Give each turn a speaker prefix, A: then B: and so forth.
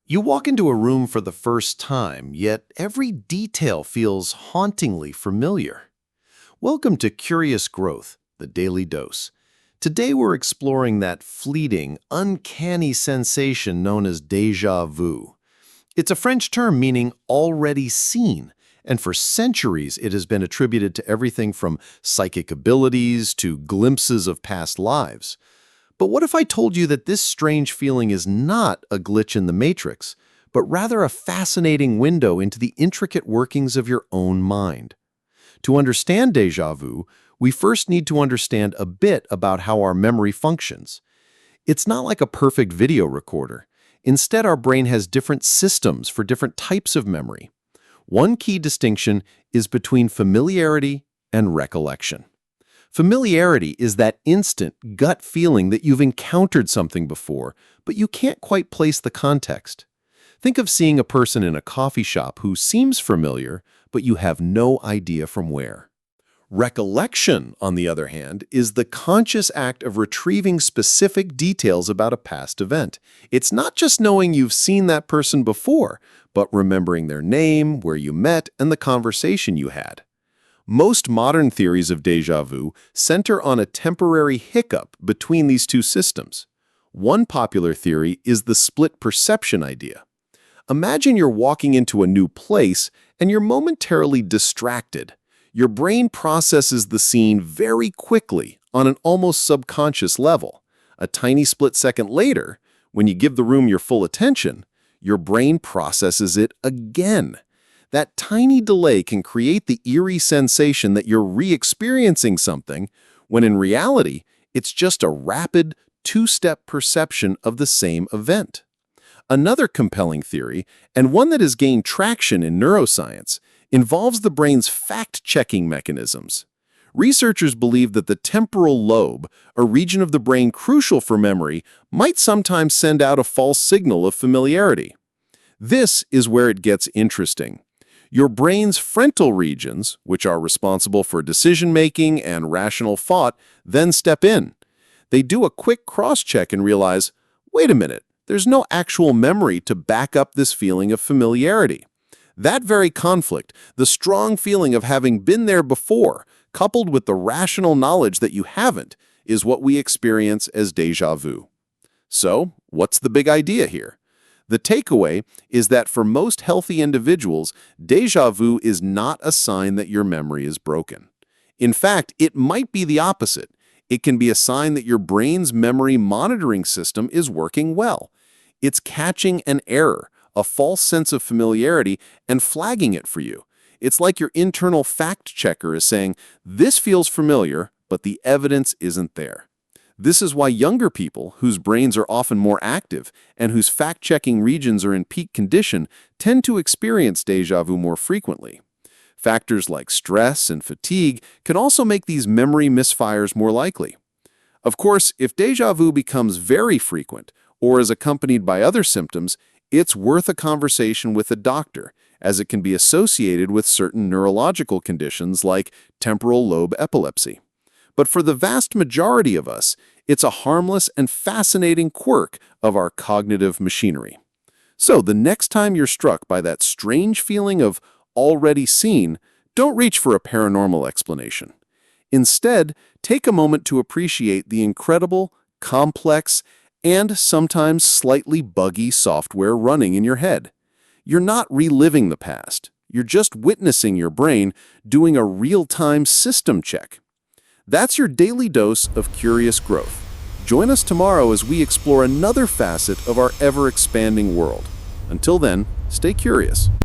A: You walk into a room for the first time, yet every detail feels hauntingly familiar. Welcome to Curious Growth, the Daily Dose. Today we're exploring that fleeting, uncanny sensation known as déjà vu. It's a French term meaning already seen, and for centuries it has been attributed to everything from psychic abilities to glimpses of past lives. But what if I told you that this strange feeling is not a glitch in the matrix, but rather a fascinating window into the intricate workings of your own mind? To understand déjà vu, we first need to understand a bit about how our memory functions. It's not like a perfect video recorder. Instead, our brain has different systems for different types of memory. One key distinction is between familiarity and recollection. Familiarity is that instant gut feeling that you've encountered something before, but you can't quite place the context. Think of seeing a person in a coffee shop who seems familiar, but you have no idea from where. Recollection, on the other hand, is the conscious act of retrieving specific details about a past event. It's not just knowing you've seen that person before, but remembering their name, where you met, and the conversation you had. Most modern theories of déjà vu center on a temporary hiccup between these two systems. One popular theory is the split perception idea. Imagine you're walking into a new place and you're momentarily distracted. Your brain processes the scene very quickly on an almost subconscious level. A tiny split second later, when you give the room your full attention, your brain processes it again. That tiny delay can create the eerie sensation that you're re-experiencing something, when in reality, it's just a rapid, two-step perception of the same event. Another compelling theory, and one that has gained traction in neuroscience, involves the brain's fact-checking mechanisms. Researchers believe that the temporal lobe, a region of the brain crucial for memory, might sometimes send out a false signal of familiarity. This is where it gets interesting. Your brain's frontal regions, which are responsible for decision-making and rational thought, then step in. They do a quick cross-check and realize, wait a minute, there's no actual memory to back up this feeling of familiarity. That very conflict, the strong feeling of having been there before, coupled with the rational knowledge that you haven't, is what we experience as déjà vu. So, what's the big idea here? The takeaway is that for most healthy individuals, déjà vu is not a sign that your memory is broken. In fact, it might be the opposite. It can be a sign that your brain's memory monitoring system is working well. It's catching an error, a false sense of familiarity, and flagging it for you. It's like your internal fact checker is saying, this feels familiar, but the evidence isn't there. This is why younger people, whose brains are often more active and whose fact-checking regions are in peak condition, tend to experience déjà vu more frequently. Factors like stress and fatigue can also make these memory misfires more likely. Of course, if déjà vu becomes very frequent or is accompanied by other symptoms, it's worth a conversation with a doctor, as it can be associated with certain neurological conditions like temporal lobe epilepsy. But for the vast majority of us, it's a harmless and fascinating quirk of our cognitive machinery. So the next time you're struck by that strange feeling of already seen, don't reach for a paranormal explanation. Instead, take a moment to appreciate the incredible, complex, and sometimes slightly buggy software running in your head. You're not reliving the past. You're just witnessing your brain doing a real-time system check. That's your daily dose of curious growth. Join us tomorrow as we explore another facet of our ever-expanding world. Until then, stay curious.